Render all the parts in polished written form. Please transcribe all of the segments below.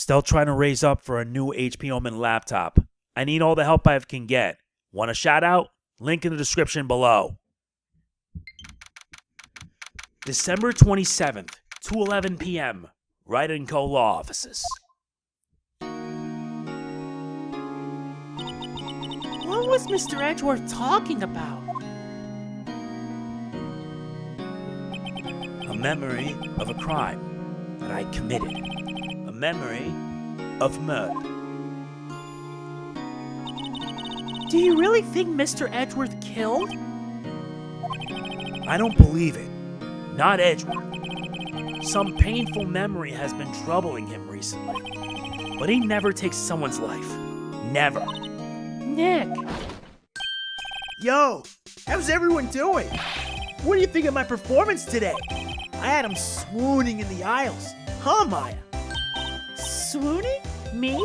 Still trying to raise up for a new HP Omen laptop. I need all the help I can get. Want a shout out? Link in the description below. December 27th, 2:11 p.m. Wright & Co. Law Offices. What was Mr. Edgeworth talking about? A memory of a crime that I committed. A memory of murder. Do you really think Mr. Edgeworth killed? I don't believe it. Not Edgeworth. Some painful memory has been troubling him recently. But he never takes someone's life. Never. Nick! Yo, how's everyone doing? What do you think of my performance today? I had him swooning in the aisles. Huh, Maya? Swooning? Me?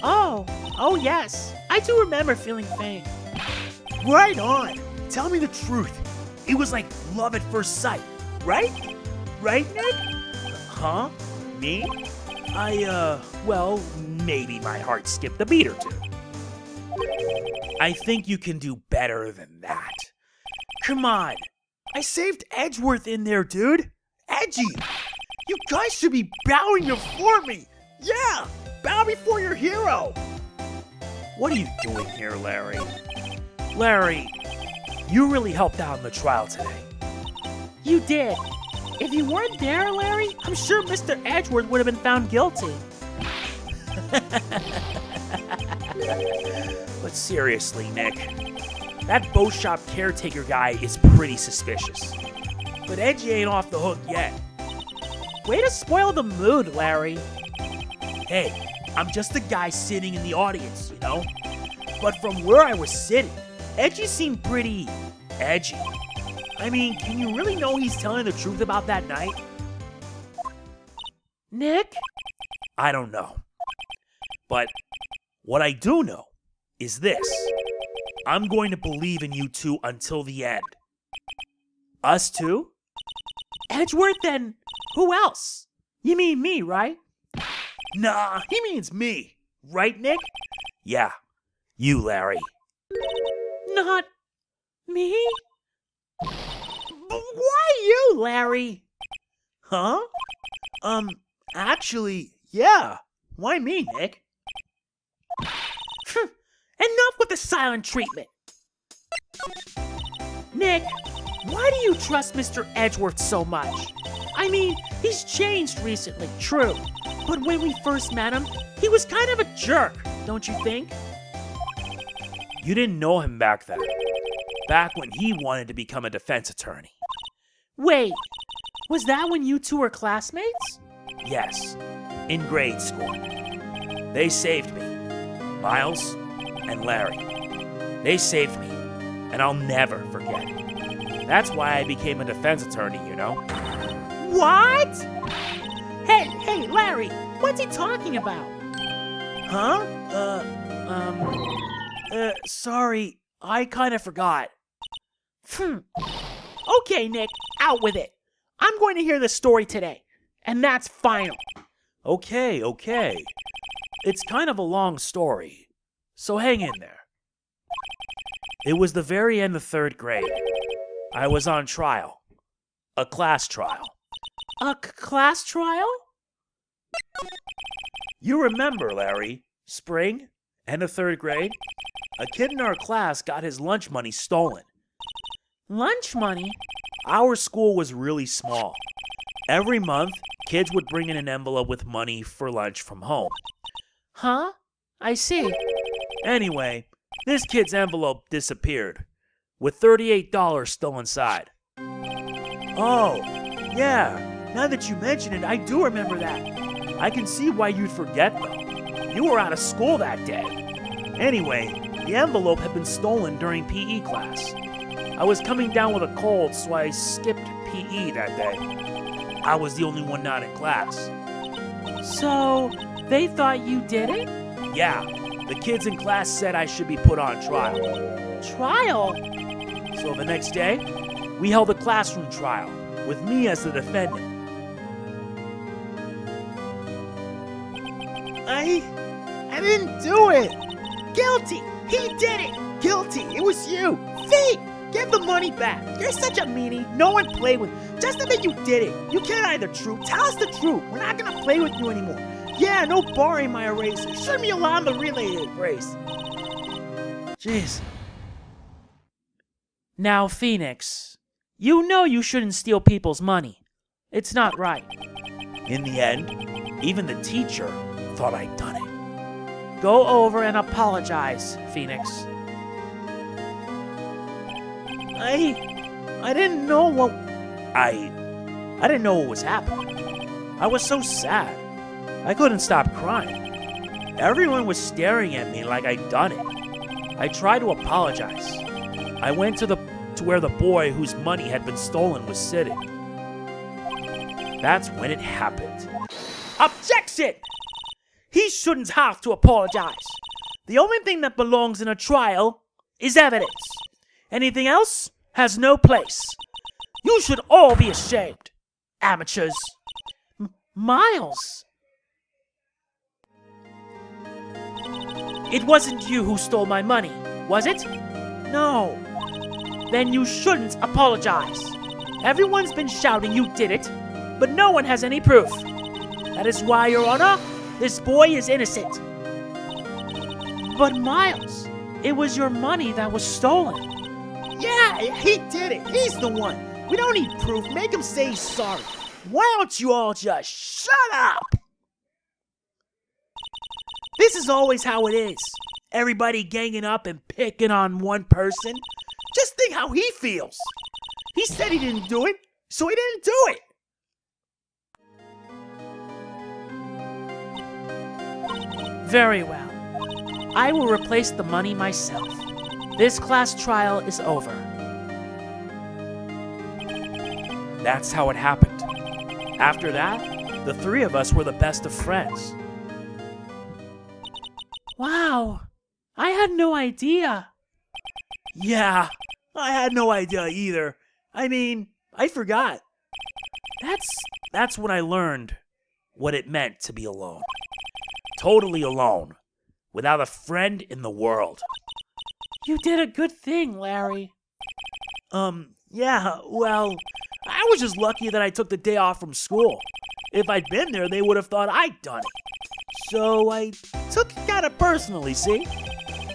Oh yes. I do remember feeling faint. Right on. Tell me the truth. It was like love at first sight, right? Right, Nick? Huh? Me? Well, maybe my heart skipped a beat or two. I think you can do better than that. Come on. I saved Edgeworth in there, dude. Edgy. You guys should be bowing before me. Yeah, bow before your hero. What are you doing here, Larry? Larry, you really helped out in the trial today. You did. If you weren't there, Larry, I'm sure Mr. Edgeworth would have been found guilty. But seriously, Nick, that boat shop caretaker guy is pretty suspicious. But Edgy ain't off the hook yet. Way to spoil the mood, Larry. Hey, I'm just a guy sitting in the audience, you know? But from where I was sitting, Edgy seemed pretty edgy. I mean, can you really know he's telling the truth about that night? Nick? I don't know. But what I do know is this. I'm going to believe in you two until the end. Us two? Edgeworth and who else? You mean me, right? Nah, he means me. Right, Nick? Yeah, you, Larry. Not me? Why you, Larry? Huh? Actually, yeah. Why me, Nick? Enough with the silent treatment. Nick, why do you trust Mr. Edgeworth so much? I mean, he's changed recently, true. But when we first met him, he was kind of a jerk, don't you think? You didn't know him back then. Back when he wanted to become a defense attorney. Wait, was that when you two were classmates? Yes, in grade school. They saved me. Miles and Larry. They saved me, and I'll never forget it. That's why I became a defense attorney, you know? What? Hey, Larry, what's he talking about? Huh? Sorry, I kind of forgot. Okay, Nick, out with it. I'm going to hear the story today, and that's final. Okay. It's kind of a long story, so hang in there. It was the very end of 3rd grade. I was on trial. A class trial. A class trial? You remember, Larry, spring, end of 3rd grade? A kid in our class got his lunch money stolen. Lunch money? Our school was really small. Every month, kids would bring in an envelope with money for lunch from home. Huh? I see. Anyway, this kid's envelope disappeared, with $38 still inside. Oh, yeah. Now that you mention it, I do remember that. I can see why you'd forget, though. You were out of school that day. Anyway, the envelope had been stolen during PE class. I was coming down with a cold, so I skipped PE that day. I was the only one not in class. So, they thought you did it? Yeah, the kids in class said I should be put on trial. Trial? So the next day, we held a classroom trial, with me as the defendant. I didn't do it. Guilty. He did it. Guilty. It was you. Fake. Give the money back. You're such a meanie. No one played with. Just admit you did it. You can't hide the truth. Tell us the truth. We're not gonna play with you anymore. Yeah, no borrowing my eraser. Should me along the relay race. Jeez. Now, Phoenix, you know you shouldn't steal people's money. It's not right. In the end, even the teacher thought I'd done it. Go over and apologize, Phoenix. I didn't know what... I didn't know what was happening. I was so sad. I couldn't stop crying. Everyone was staring at me like I'd done it. I tried to apologize. I went to where the boy whose money had been stolen was sitting. That's when it happened. Objection! He shouldn't have to apologize. The only thing that belongs in a trial is evidence. Anything else has no place. You should all be ashamed, amateurs. Miles! It wasn't you who stole my money, was it? No. Then you shouldn't apologize. Everyone's been shouting you did it, but no one has any proof. That is why, Your Honor, this boy is innocent. But Miles, it was your money that was stolen. Yeah, he did it. He's the one. We don't need proof. Make him say he's sorry. Why don't you all just shut up? This is always how it is. Everybody ganging up and picking on one person. Just think how he feels. He said he didn't do it, so he didn't do it. Very well. I will replace the money myself. This class trial is over. That's how it happened. After that, the three of us were the best of friends. Wow, I had no idea. Yeah, I had no idea either. I mean, I forgot. That's when I learned what it meant to be alone. Totally alone, without a friend in the world. You did a good thing, Larry. Yeah, well, I was just lucky that I took the day off from school. If I'd been there, they would have thought I'd done it. So I took it kind of personally, see?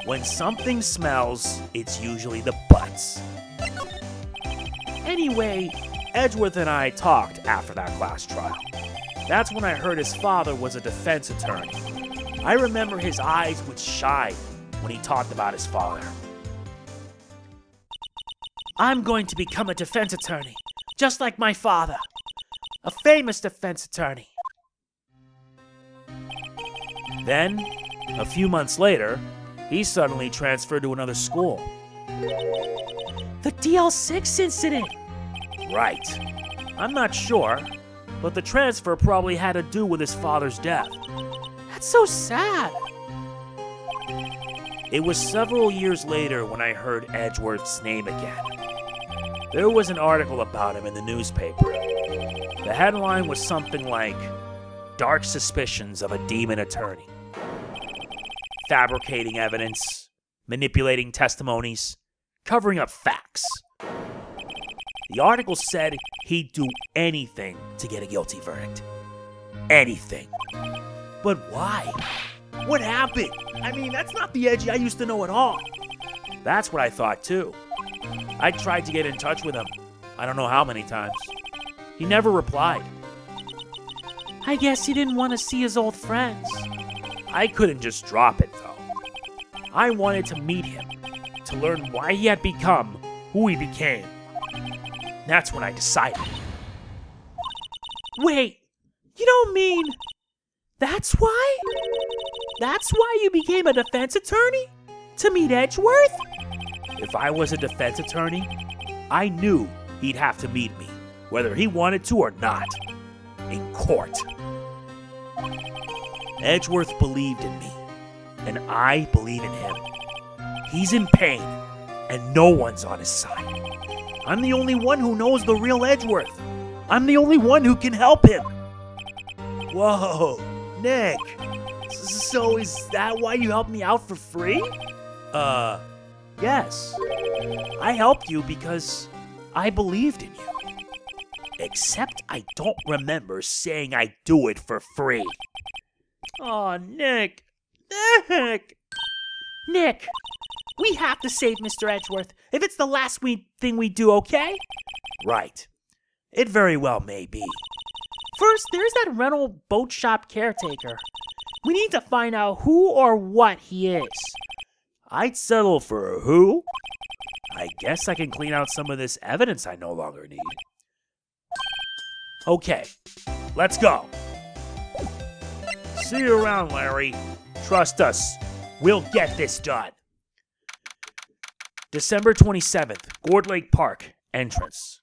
When something smells, it's usually the butts. Anyway, Edgeworth and I talked after that class trial. That's when I heard his father was a defense attorney. I remember his eyes would shine when he talked about his father. I'm going to become a defense attorney, just like my father. A famous defense attorney. Then, a few months later, he suddenly transferred to another school. The DL6 incident! Right. I'm not sure, but the transfer probably had to do with his father's death. That's so sad. It was several years later when I heard Edgeworth's name again. There was an article about him in the newspaper. The headline was something like, "Dark Suspicions of a Demon Attorney." Fabricating evidence, manipulating testimonies, covering up facts. The article said he'd do anything to get a guilty verdict. Anything. But why? What happened? I mean, that's not the Edgy I used to know at all. That's what I thought too. I tried to get in touch with him. I don't know how many times. He never replied. I guess he didn't want to see his old friends. I couldn't just drop it though. I wanted to meet him, to learn why he had become who he became. That's when I decided. Wait, you don't mean... That's why? That's why you became a defense attorney? To meet Edgeworth? If I was a defense attorney, I knew he'd have to meet me, whether he wanted to or not, in court. Edgeworth believed in me, and I believe in him. He's in pain, and no one's on his side. I'm the only one who knows the real Edgeworth. I'm the only one who can help him. Whoa, Nick, So is that why you helped me out for free? Yes. I helped you because I believed in you. Except I don't remember saying I'd do it for free. Aw, Nick. Nick, we have to save Mr. Edgeworth if it's the last thing we do, okay? Right. It very well may be. First, there's that rental boat shop caretaker. We need to find out who or what he is. I'd settle for who? I guess I can clean out some of this evidence I no longer need. Okay, let's go. See you around, Larry. Trust us. We'll get this done. December 27th, Gourd Lake Park, entrance.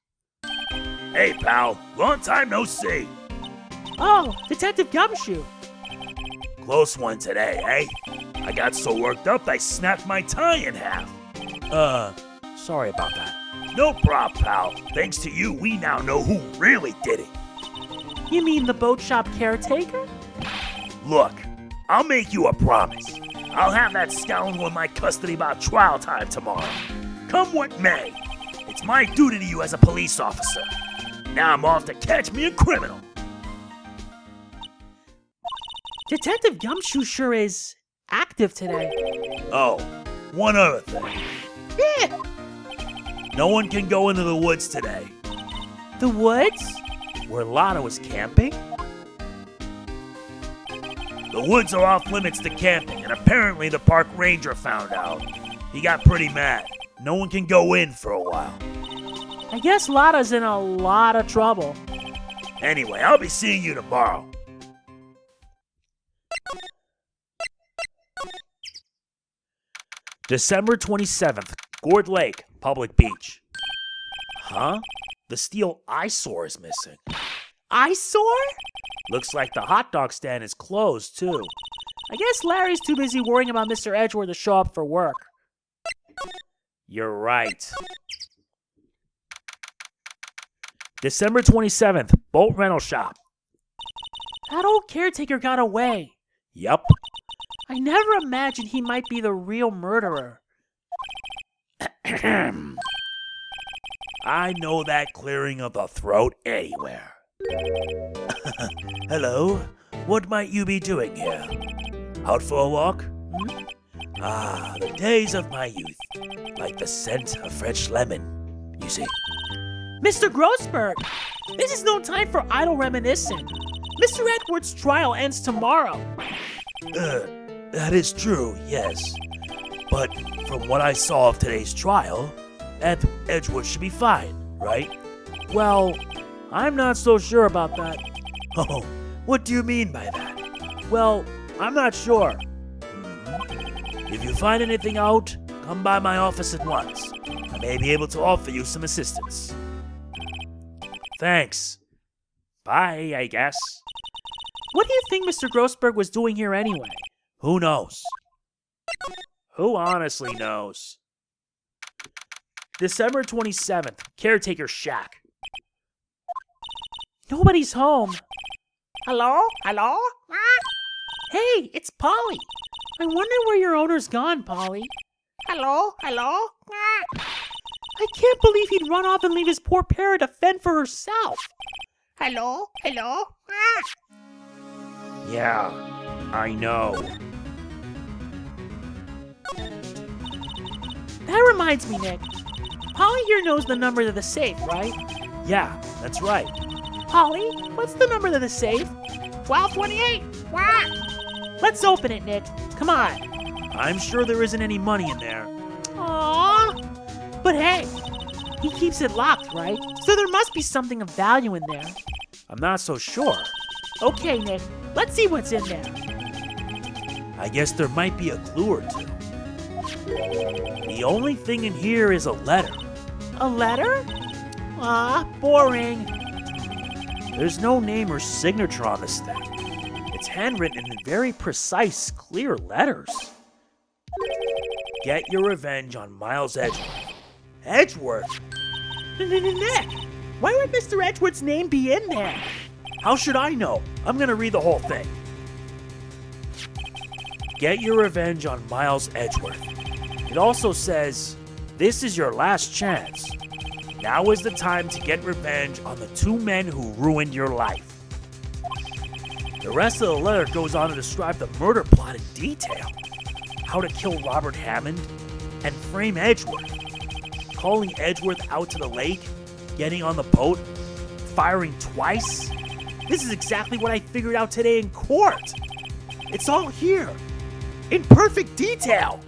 Hey, pal. Long time no see. Oh, Detective Gumshoe. Close one today, eh? I got so worked up I snapped my tie in half. Sorry about that. No prob, pal. Thanks to you, we now know who really did it. You mean the boat shop caretaker? Look, I'll make you a promise. I'll have that scoundrel in my custody by trial time tomorrow. Come what may. It's my duty to you as a police officer. Now I'm off to catch me a criminal. Detective Gumshoe sure is active today. Oh, one other thing. Yeah. No one can go into the woods today. The woods? Where Lotta was camping? The woods are off limits to camping, and apparently the park ranger found out. He got pretty mad. No one can go in for a while. I guess Lotta's in a lot of trouble. Anyway, I'll be seeing you tomorrow. December 27th, Gourd Lake, Public Beach. Huh? The steel eyesore is missing. Eyesore? Looks like the hot dog stand is closed, too. I guess Larry's too busy worrying about Mr. Edgeworth to show up for work. You're right. December 27th, boat rental shop. That old caretaker got away. Yup. I never imagined he might be the real murderer. I know that clearing of the throat anywhere. Hello? What might you be doing here? Out for a walk? Ah, the days of my youth. Like the scent of fresh lemon, you see. Mr. Grossberg, this is no time for idle reminiscing. Mr. Edgeworth's trial ends tomorrow. That is true, yes. But from what I saw of today's trial, Edgeworth should be fine, right? Well, I'm not so sure about that. Oh, what do you mean by that? Well, I'm not sure. If you find anything out, come by my office at once. I may be able to offer you some assistance. Thanks. Bye, I guess. What do you think Mr. Grossberg was doing here anyway? Who knows? Who honestly knows? December 27th, Caretaker Shack. Nobody's home. Hello? Hello? Hey, it's Polly. I wonder where your owner's gone, Polly. Hello? Hello? I can't believe he'd run off and leave his poor parrot to fend for herself. Hello? Hello? Yeah, I know. That reminds me, Nick. Polly here knows the number to the safe, right? Yeah, that's right. Polly, what's the number to the safe? 1228. Let's open it, Nick. Come on. I'm sure there isn't any money in there. Aww. But hey, he keeps it locked, right? So there must be something of value in there. I'm not so sure. Okay, Nick. Let's see what's in there. I guess there might be a clue or two. The only thing in here is a letter. A letter? Ah, boring. There's no name or signature on this thing. It's handwritten in very precise, clear letters. Get your revenge on Miles Edgeworth. Edgeworth? Nick, why would Mr. Edgeworth's name be in there? How should I know? I'm gonna read the whole thing. Get your revenge on Miles Edgeworth. It also says, this is your last chance. Now is the time to get revenge on the two men who ruined your life. The rest of the letter goes on to describe the murder plot in detail. How to kill Robert Hammond and frame Edgeworth. Calling Edgeworth out to the lake, getting on the boat, firing twice. This is exactly what I figured out today in court. It's all here, in perfect detail.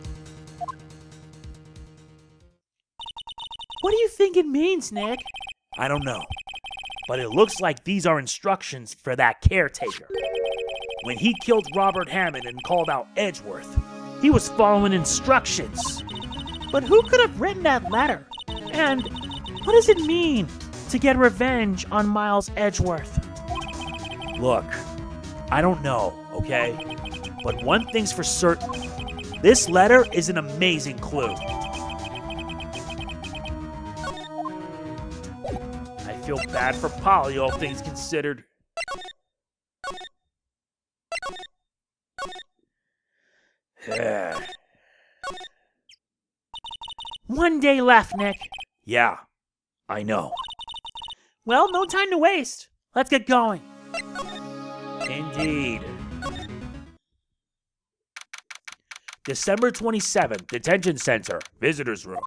What do you think it means, Nick? I don't know, but it looks like these are instructions for that caretaker. When he killed Robert Hammond and called out Edgeworth, he was following instructions. But who could have written that letter? And what does it mean to get revenge on Miles Edgeworth? Look, I don't know, okay? But one thing's for certain. This letter is an amazing clue. I feel bad for Polly, all things considered. One day left, Nick. Yeah, I know. Well, no time to waste. Let's get going. Indeed. December 27th, Detention Center, Visitor's Room.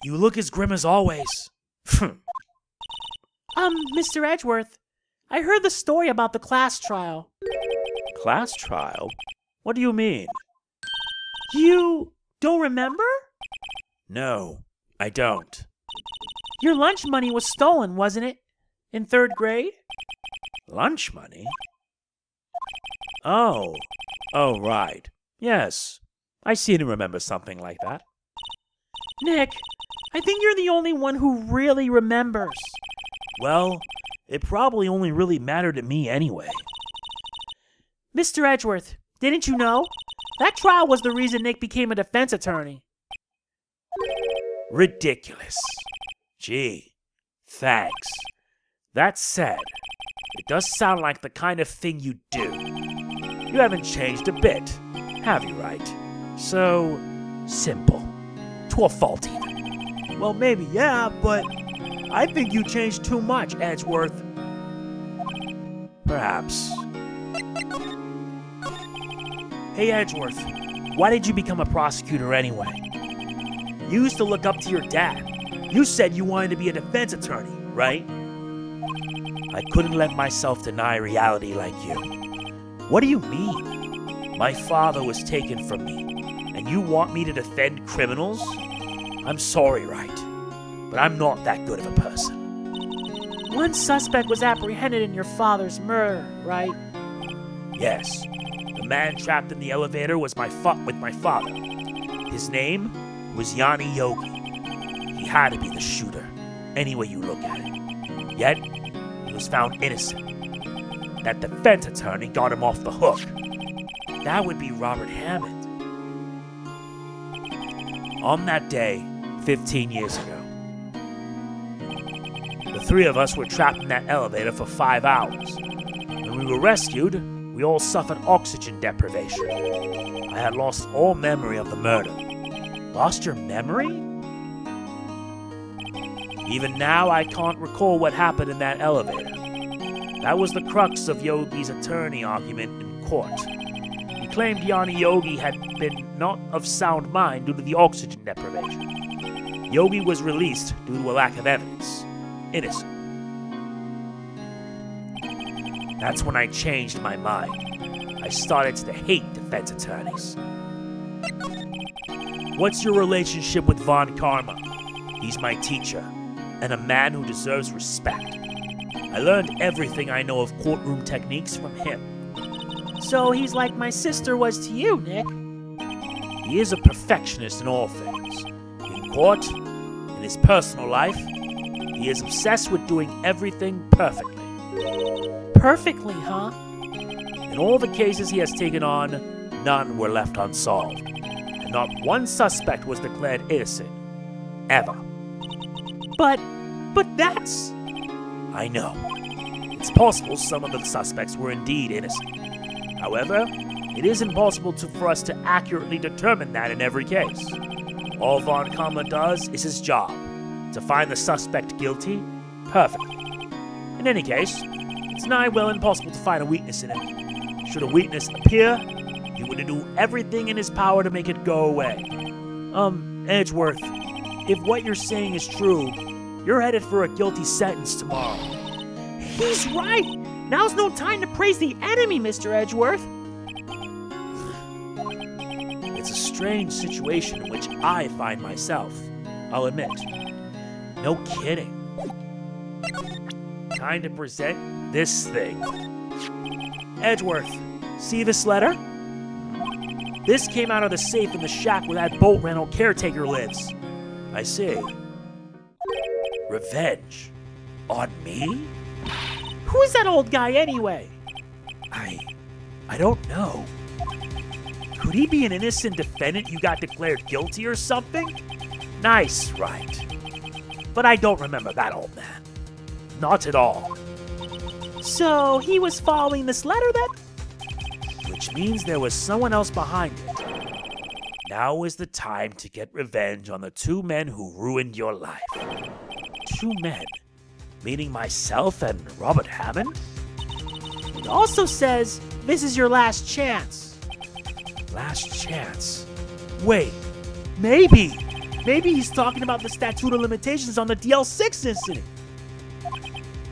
You look as grim as always. Mr. Edgeworth, I heard the story about the class trial. Class trial? What do you mean? You don't remember? No, I don't. Your lunch money was stolen, wasn't it? In 3rd grade? Lunch money? Oh, right. Yes, I seem to remember something like that. Nick, I think you're the only one who really remembers. Well, it probably only really mattered to me anyway. Mr. Edgeworth, didn't you know? That trial was the reason Nick became a defense attorney. Ridiculous. Gee, thanks. That said, it does sound like the kind of thing you do. You haven't changed a bit, have you, right? So simple. To a fault even. Well, maybe, yeah, but I think you changed too much, Edgeworth. Perhaps. Hey, Edgeworth, why did you become a prosecutor anyway? You used to look up to your dad. You said you wanted to be a defense attorney, right? I couldn't let myself deny reality like you. What do you mean? My father was taken from me, and you want me to defend criminals? I'm sorry, Wright, but I'm not that good of a person. One suspect was apprehended in your father's murder, right? Yes. The man trapped in the elevator was with my father. His name was Yanni Yogi. He had to be the shooter, any way you look at it. Yet, he was found innocent. That defense attorney got him off the hook. That would be Robert Hammond. On that day, 15 years ago, the three of us were trapped in that elevator for 5 hours. When we were rescued, we all suffered oxygen deprivation. I had lost all memory of the murder. Lost your memory? Even now, I can't recall what happened in that elevator. That was the crux of Yogi's attorney argument in court. He claimed Yanni Yogi had been not of sound mind due to the oxygen deprivation. Yogi was released due to a lack of evidence. Innocent. That's when I changed my mind. I started to hate defense attorneys. What's your relationship with Von Karma? He's my teacher, and a man who deserves respect. I learned everything I know of courtroom techniques from him. So he's like my sister was to you, Nick. He is a perfectionist in all things. In court, in his personal life, he is obsessed with doing everything perfectly. Perfectly, huh? In all the cases he has taken on, none were left unsolved. And not one suspect was declared innocent. Ever. But that's... I know. It's possible some of the suspects were indeed innocent. However, It is impossible for us to accurately determine that in every case. All Von Kammer does is his job, to find the suspect guilty perfectly. In any case, it's nigh well impossible to find a weakness in him. Should a weakness appear, he would do everything in his power to make it go away. Edgeworth, if what you're saying is true, you're headed for a guilty sentence tomorrow. He's right! Now's no time to praise the enemy, Mr. Edgeworth. It's a strange situation in which I find myself, I'll admit. No kidding. Time to present this thing. Edgeworth, see this letter? This came out of the safe in the shack where that boat rental caretaker lives. I see. Revenge? On me? Who's that old guy anyway? I don't know. Could he be an innocent defendant who got declared guilty or something? Nice, right. But I don't remember that old man. Not at all. So he was following this letter then? Which means there was someone else behind it. Now is the time to get revenge on the two men who ruined your life. Two men? Meaning myself and Robert Hammond? It also says this is your last chance. Last chance? Wait, maybe he's talking about the statute of limitations on the DL6 incident.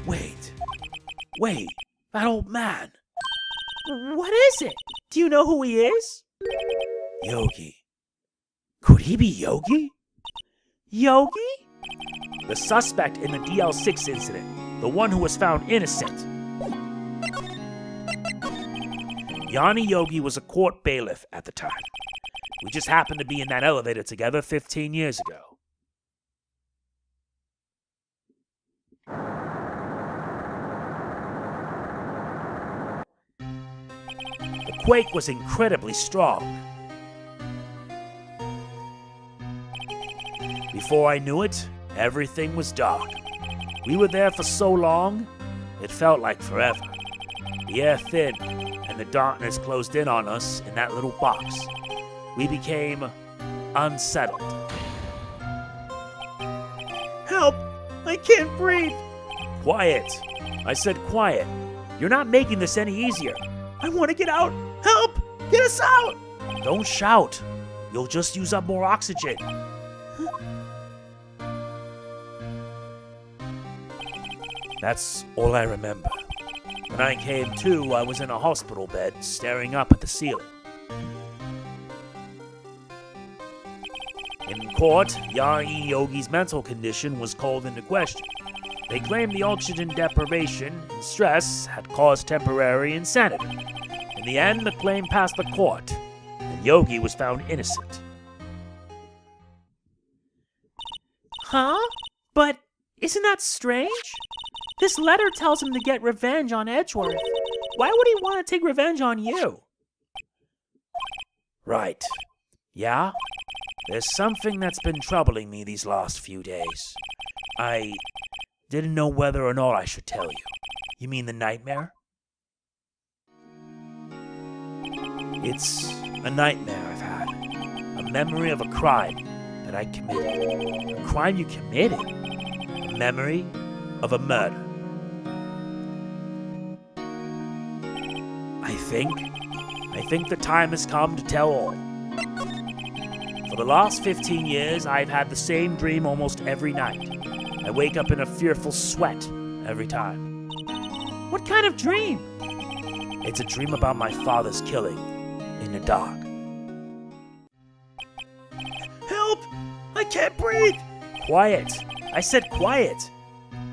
Wait, that old man. What is it? Do you know who he is? Yogi. Could he be Yogi? Yogi? The suspect in the DL6 incident. The one who was found innocent. Yanni Yogi was a court bailiff at the time. We just happened to be in that elevator together 15 years ago. The quake was incredibly strong. Before I knew it, everything was dark. We were there for so long, it felt like forever. The air thinned, and the darkness closed in on us in that little box. We became unsettled. Help! I can't breathe! Quiet. I said quiet. You're not making this any easier. I want to get out! Help! Get us out! Don't shout. You'll just use up more oxygen. That's all I remember. When I came to, I was in a hospital bed, staring up at the ceiling. In court, Yanni Yogi's mental condition was called into question. They claimed the oxygen deprivation and stress had caused temporary insanity. In the end, the claim passed the court, and Yogi was found innocent. Huh? But isn't that strange? This letter tells him to get revenge on Edgeworth. Why would he want to take revenge on you? Right. Yeah? There's something that's been troubling me these last few days. I didn't know whether or not I should tell you. You mean the nightmare? It's a nightmare I've had. A memory of a crime that I committed. A crime you committed? A memory of a murder. I think the time has come to tell all. For the last 15 years, I've had the same dream almost every night. I wake up in a fearful sweat every time. What kind of dream? It's a dream about my father's killing in the dark. Help! I can't breathe! Quiet! I said quiet!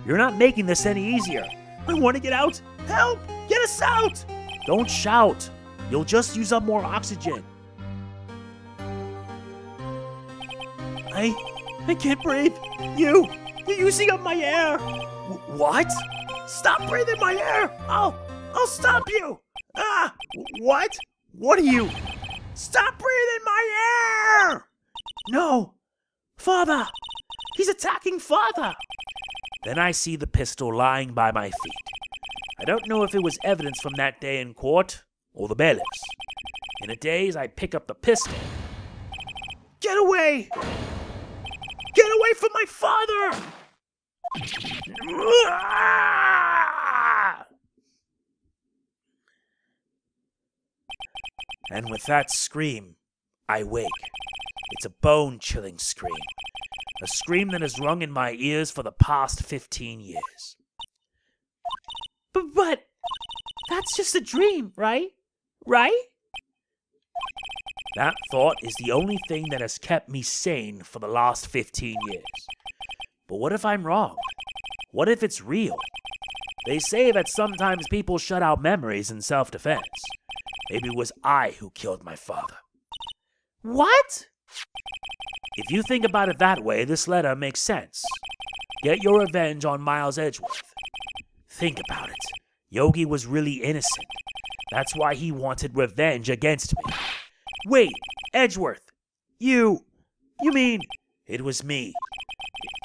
You're not making this any easier. I want to get out! Help! Get us out! Don't shout! You'll just use up more oxygen. I can't breathe. You're using up my air. What? Stop breathing my air. I'll stop you. Ah! What? What are you? Stop breathing my air! No! Father! He's attacking Father! Then I see the pistol lying by my feet. I don't know if it was evidence from that day in court or the bailiffs. In a daze, I pick up the pistol. Get away! Get away from my father! And with that scream, I wake. It's a bone-chilling scream. A scream that has rung in my ears for the past 15 years. But that's just a dream, right? Right? That thought is the only thing that has kept me sane for the last 15 years. But what if I'm wrong? What if it's real? They say that sometimes people shut out memories in self-defense. Maybe it was I who killed my father. What? If you think about it that way, this letter makes sense. Get your revenge on Miles Edgeworth. Think about it. Yogi was really innocent. That's why he wanted revenge against me. Wait, Edgeworth, you mean... It was me.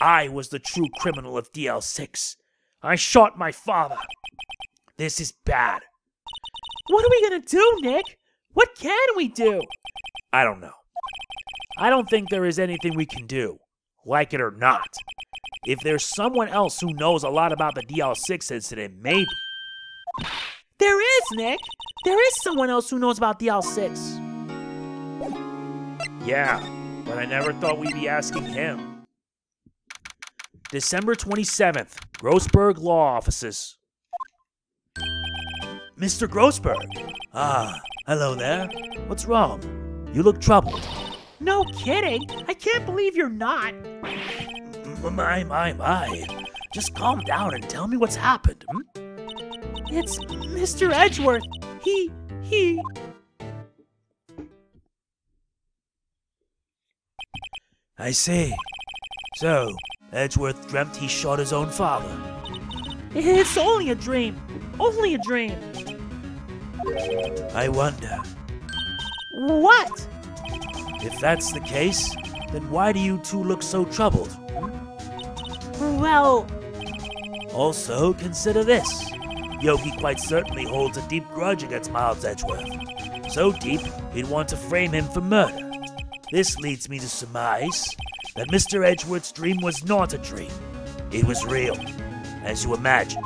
I was the true criminal of DL6. I shot my father. This is bad. What are we gonna do, Nick? What can we do? I don't know. I don't think there is anything we can do, like it or not. If there's someone else who knows a lot about the DL6 incident, maybe. There is, Nick. There is someone else who knows about DL6. Yeah, but I never thought we'd be asking him. December 27th, Grossberg Law Offices. Mr. Grossberg. Ah, hello there. What's wrong? You look troubled. No kidding. I can't believe you're not. My. Just calm down and tell me what's happened. It's Mr. Edgeworth. He... I see. So, Edgeworth dreamt he shot his own father. It's only a dream. Only a dream. I wonder. What? If that's the case, then why do you two look so troubled? Well... Also, consider this. Yogi quite certainly holds a deep grudge against Miles Edgeworth. So deep, he'd want to frame him for murder. This leads me to surmise that Mr. Edgeworth's dream was not a dream. It was real, as you imagine.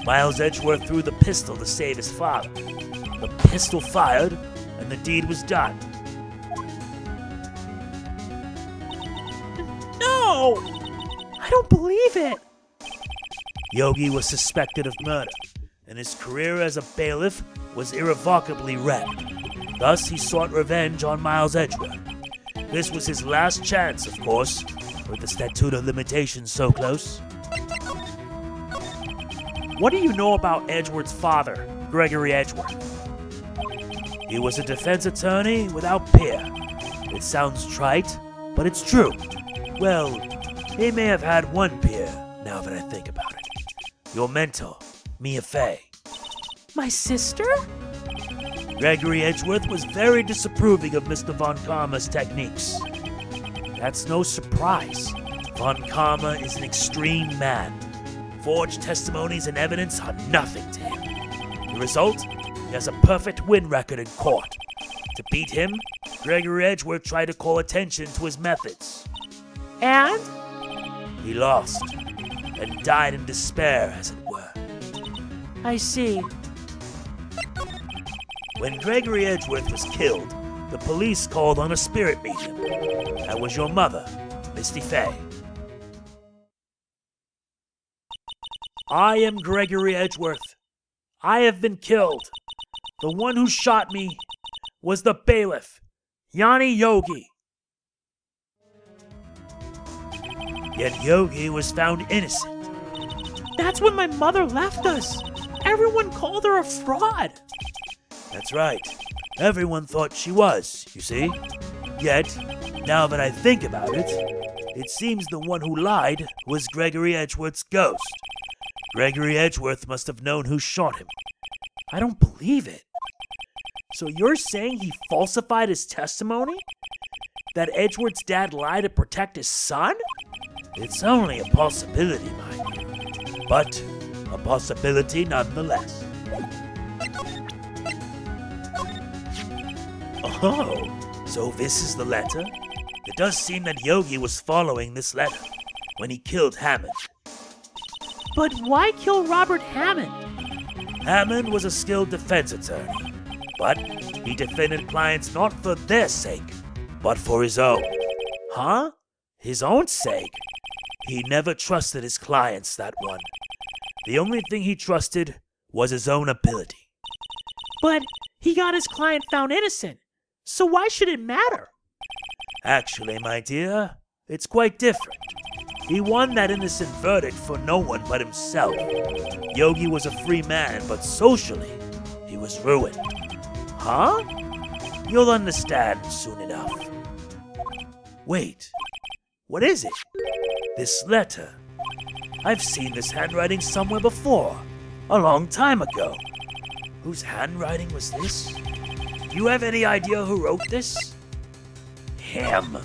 Miles Edgeworth threw the pistol to save his father. The pistol fired, and the deed was done. No! I don't believe it. Yogi was suspected of murder, and his career as a bailiff was irrevocably wrecked. Thus, he sought revenge on Miles Edgeworth. This was his last chance, of course, with the statute of limitations so close. What do you know about Edgeworth's father, Gregory Edgeworth? He was a defense attorney without peer. It sounds trite, but it's true. Well, he may have had one peer, now that I think about it. Your mentor, Mia Fey. My sister? Gregory Edgeworth was very disapproving of Mr. Von Karma's techniques. That's no surprise. Von Karma is an extreme man. Forged testimonies and evidence are nothing to him. The result? He has a perfect win record in court. To beat him, Gregory Edgeworth tried to call attention to his methods. And? He lost, and died in despair, as it were. I see. When Gregory Edgeworth was killed, the police called on a spirit medium. That was your mother, Misty Fey. I am Gregory Edgeworth. I have been killed. The one who shot me was the bailiff, Yanni Yogi. Yet Yogi was found innocent. That's when my mother left us. Everyone called her a fraud. That's right. Everyone thought she was, you see. Yet, now that I think about it, it seems the one who lied was Gregory Edgeworth's ghost. Gregory Edgeworth must have known who shot him. I don't believe it. So you're saying he falsified his testimony? That Edgeworth's dad lied to protect his son? It's only a possibility, mind you. But a possibility nonetheless. Oh, so this is the letter? It does seem that Yogi was following this letter when he killed Hammond. But why kill Robert Hammond? Hammond was a skilled defense attorney, but he defended clients not for their sake, but for his own. Huh? His own sake? He never trusted his clients, that one. The only thing he trusted was his own ability. But he got his client found innocent, so why should it matter? Actually, my dear, it's quite different. He won that innocent verdict for no one but himself. Yogi was a free man, but socially, he was ruined. Huh? You'll understand soon enough. Wait, what is it? This letter. I've seen this handwriting somewhere before, a long time ago. Whose handwriting was this? Do you have any idea who wrote this? Him.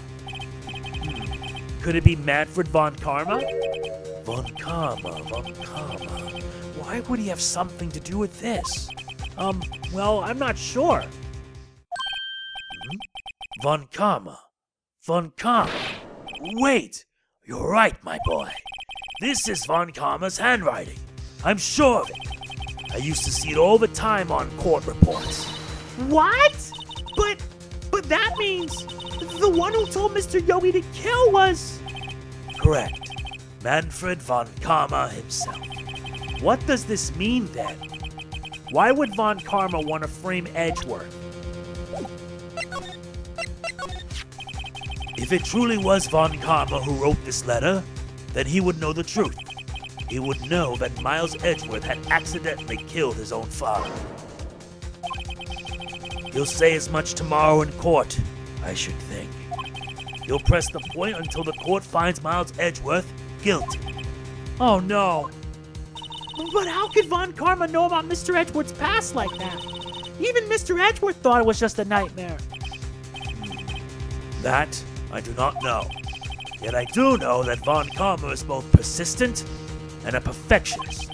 Could it be Manfred von Karma? Von Karma. Why would he have something to do with this? Well, I'm not sure. Von Karma. Wait! You're right, my boy. This is Von Karma's handwriting. I'm sure of it. I used to see it all the time on court reports. What? But that means the one who told Mr. Yogi to kill was... Correct. Manfred von Karma himself. What does this mean then? Why would Von Karma want to frame Edgeworth? If it truly was Von Karma who wrote this letter, then he would know the truth. He would know that Miles Edgeworth had accidentally killed his own father. He'll say as much tomorrow in court, I should think. He'll press the point until the court finds Miles Edgeworth guilty. Oh no. But how could Von Karma know about Mr. Edgeworth's past like that? Even Mr. Edgeworth thought it was just a nightmare. That I do not know. Yet I do know that Von Karma is both persistent and a perfectionist.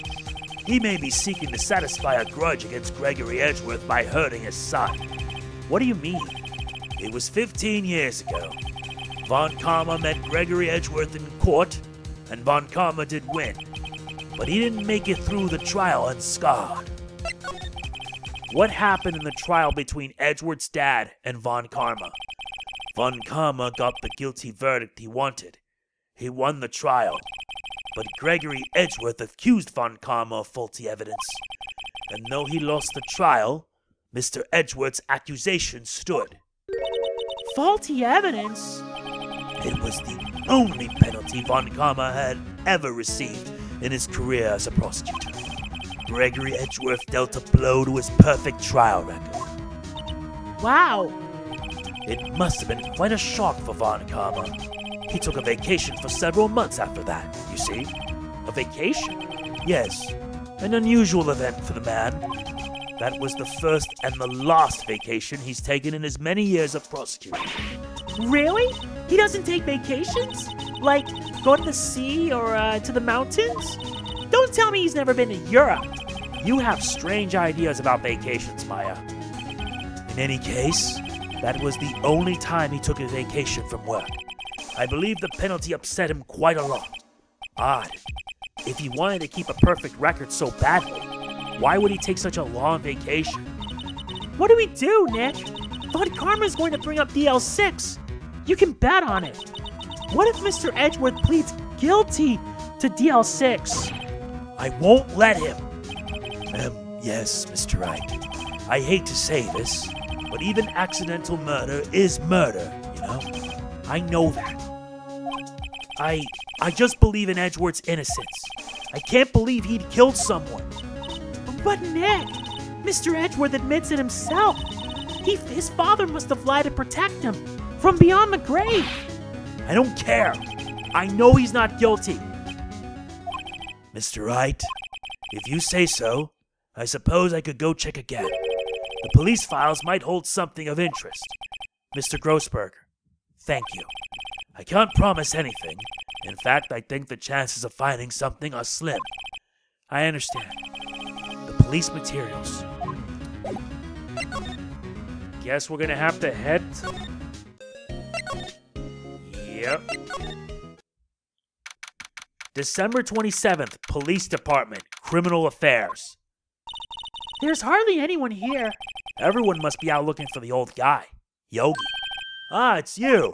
He may be seeking to satisfy a grudge against Gregory Edgeworth by hurting his son. What do you mean? It was 15 years ago. Von Karma met Gregory Edgeworth in court, and Von Karma did win. But he didn't make it through the trial unscarred. What happened in the trial between Edgeworth's dad and Von Karma? Von Karma got the guilty verdict he wanted. He won the trial. But Gregory Edgeworth accused Von Karma of faulty evidence. And though he lost the trial, Mr. Edgeworth's accusation stood. Faulty evidence? It was the only penalty Von Karma had ever received in his career as a prosecutor. Gregory Edgeworth dealt a blow to his perfect trial record. Wow. It must have been quite a shock for Von Karma. He took a vacation for several months after that, you see. A vacation? Yes, an unusual event for the man. That was the first and the last vacation he's taken in his many years of prosecuting. Really? He doesn't take vacations? Like, go to the sea or to the mountains? Don't tell me he's never been to Europe. You have strange ideas about vacations, Maya. In any case, that was the only time he took a vacation from work. I believe the penalty upset him quite a lot. Odd. If he wanted to keep a perfect record so badly, why would he take such a long vacation? What do we do, Nick? Von Karma's going to bring up DL6. You can bet on it. What if Mr. Edgeworth pleads guilty to DL6? I won't let him. Yes, Mr. Wright. I hate to say this, but even accidental murder is murder, you know? I know that. I just believe in Edgeworth's innocence. I can't believe he'd killed someone. But Nick, Mr. Edgeworth admits it himself. His father must have lied to protect him from beyond the grave. I don't care. I know he's not guilty. Mr. Wright, if you say so, I suppose I could go check again. The police files might hold something of interest. Mr. Grossberger, thank you. I can't promise anything. In fact, I think the chances of finding something are slim. I understand. The police materials. Guess we're gonna have to head. Yep. December 27th, Police Department, Criminal Affairs. There's hardly anyone here. Everyone must be out looking for the old guy, Yogi. Ah, it's you.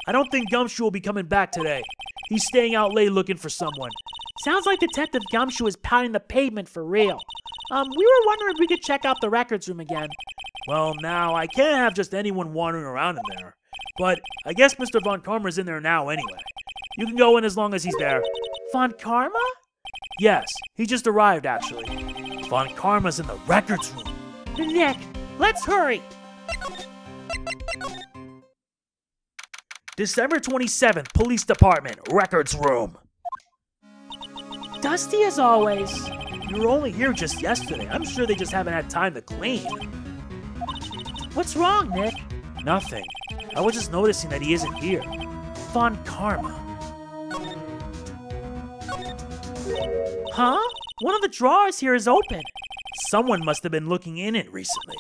I don't think Gumshoe will be coming back today. He's staying out late looking for someone. Sounds like Detective Gumshoe is pounding the pavement for real. We were wondering if we could check out the records room again. Well, now, I can't have just anyone wandering around in there. But I guess Mr. Von Karma's in there now anyway. You can go in as long as he's there. Von Karma? Yes, he just arrived, actually. Von Karma's in the records room. Nick, let's hurry. December 27th, Police Department, records room. Dusty as always. You were only here just yesterday. I'm sure they just haven't had time to clean. What's wrong, Nick? Nothing. I was just noticing that he isn't here. Von Karma. Huh? One of the drawers here is open. Someone must have been looking in it recently.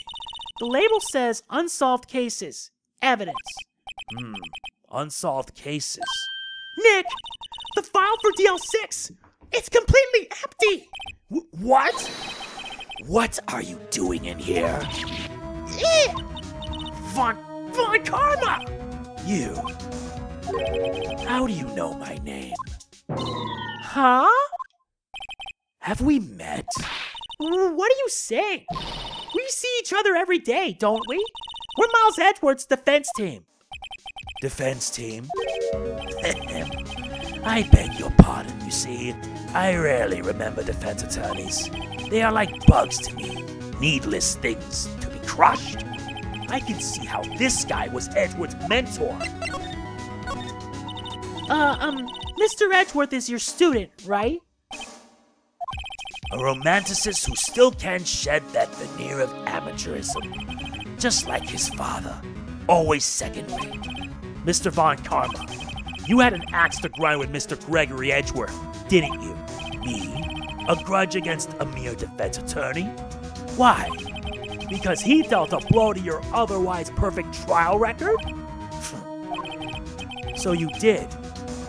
The label says unsolved cases. Evidence. Unsolved cases. Nick, the file for DL6, it's completely empty. What? What are you doing in here? Von Karma! You. How do you know my name? Huh? Have we met? What are you saying? We see each other every day, don't we? We're Miles Edgeworth's defense team. Defense team? I beg your pardon, you see. I rarely remember defense attorneys. They are like bugs to me. Needless things to be crushed. I can see how this guy was Edgeworth's mentor. Mr. Edgeworth is your student, right? A romanticist who still can't shed that veneer of amateurism. Just like his father. Always second rate. Mr. Von Karma, you had an axe to grind with Mr. Gregory Edgeworth, didn't you? Me? A grudge against a mere defense attorney? Why? Because he dealt a blow to your otherwise perfect trial record? So you did.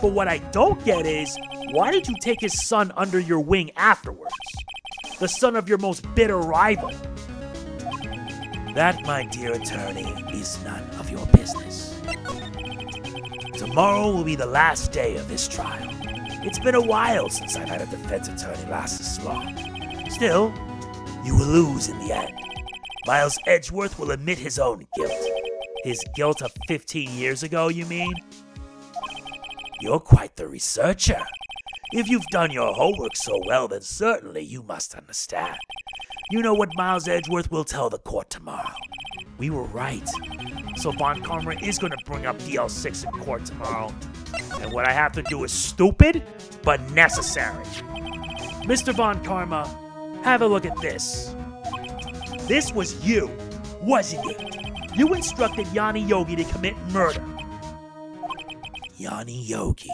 But what I don't get is, why did you take his son under your wing afterwards? The son of your most bitter rival. That, my dear attorney, is none of your business. Tomorrow will be the last day of this trial. It's been a while since I've had a defense attorney last this long. Still, you will lose in the end. Miles Edgeworth will admit his own guilt. His guilt of 15 years ago, you mean? You're quite the researcher. If you've done your homework so well, then certainly you must understand. You know what Miles Edgeworth will tell the court tomorrow. We were right. So Von Karma is going to bring up DL6 in court tomorrow. And what I have to do is stupid, but necessary. Mr. Von Karma, have a look at this. This was you, wasn't it? You instructed Yanni Yogi to commit murder. Yanni Yogi.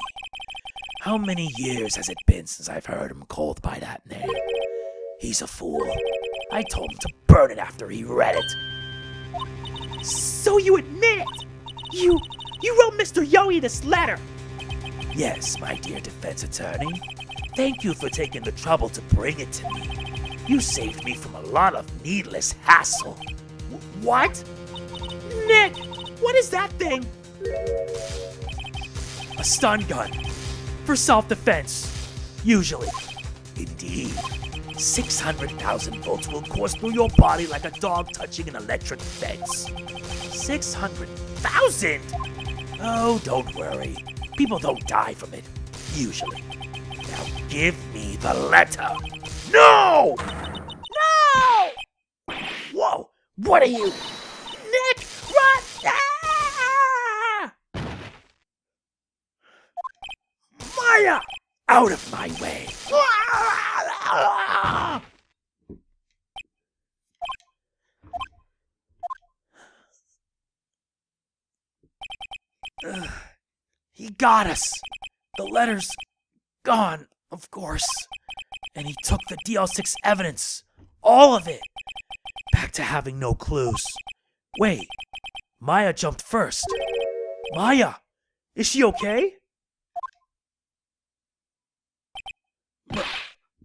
How many years has it been since I've heard him called by that name? He's a fool. I told him to burn it after he read it. So you admit it? You wrote Mr. Yogi this letter? Yes, my dear defense attorney. Thank you for taking the trouble to bring it to me. You saved me from a lot of needless hassle. What? Nick, what is that thing? A stun gun. For self-defense. Usually. Indeed. 600,000 volts will course through your body like a dog touching an electric fence. 600,000? Oh, don't worry. People don't die from it. Usually. Now give me the letter. No! No! Whoa! What are you? Nick, run! Ah! Maya! Out of my way! He got us. The letter's gone, of course. And he took the DL6 evidence. All of it. Back to having no clues. Wait, Maya jumped first. Maya, is she okay?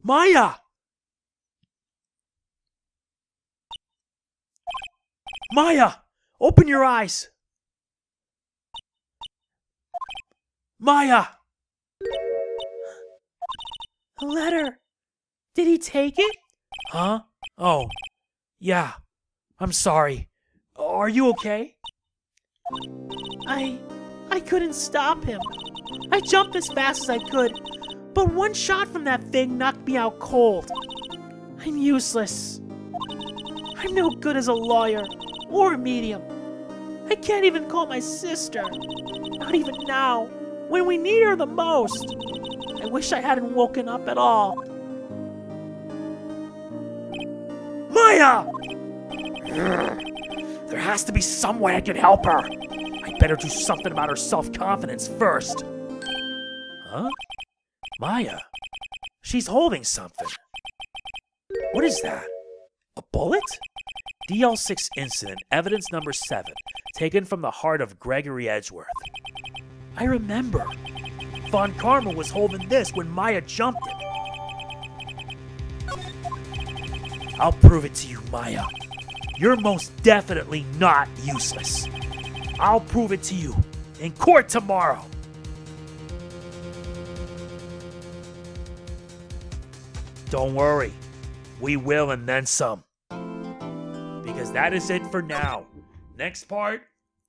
Maya! Maya, open your eyes. Maya! A letter. Did he take it? Huh? Oh, yeah. I'm sorry. Are you okay? I couldn't stop him. I jumped as fast as I could, but one shot from that thing knocked me out cold. I'm useless. I'm no good as a lawyer or a medium. I can't even call my sister. Not even now, when we need her the most. I wish I hadn't woken up at all. Maya! There has to be some way I can help her. I better do something about her self-confidence first. Huh? Maya? She's holding something. What is that? A bullet? DL6 incident, evidence number 7, taken from the heart of Gregory Edgeworth. I remember. Von Karma was holding this when Maya jumped it. I'll prove it to you, Maya. You're most definitely not useless. I'll prove it to you in court tomorrow. Don't worry. We will and then some. Because that is it for now. Next part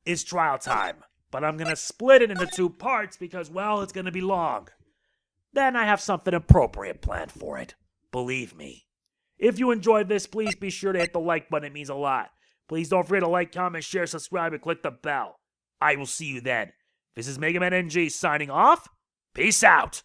is trial time. But I'm going to split it into 2 parts because, well, it's going to be long. Then I have something appropriate planned for it. Believe me. If you enjoyed this, please be sure to hit the like button. It means a lot. Please don't forget to like, comment, share, subscribe, and click the bell. I will see you then. This is MegamanNG signing off. Peace out.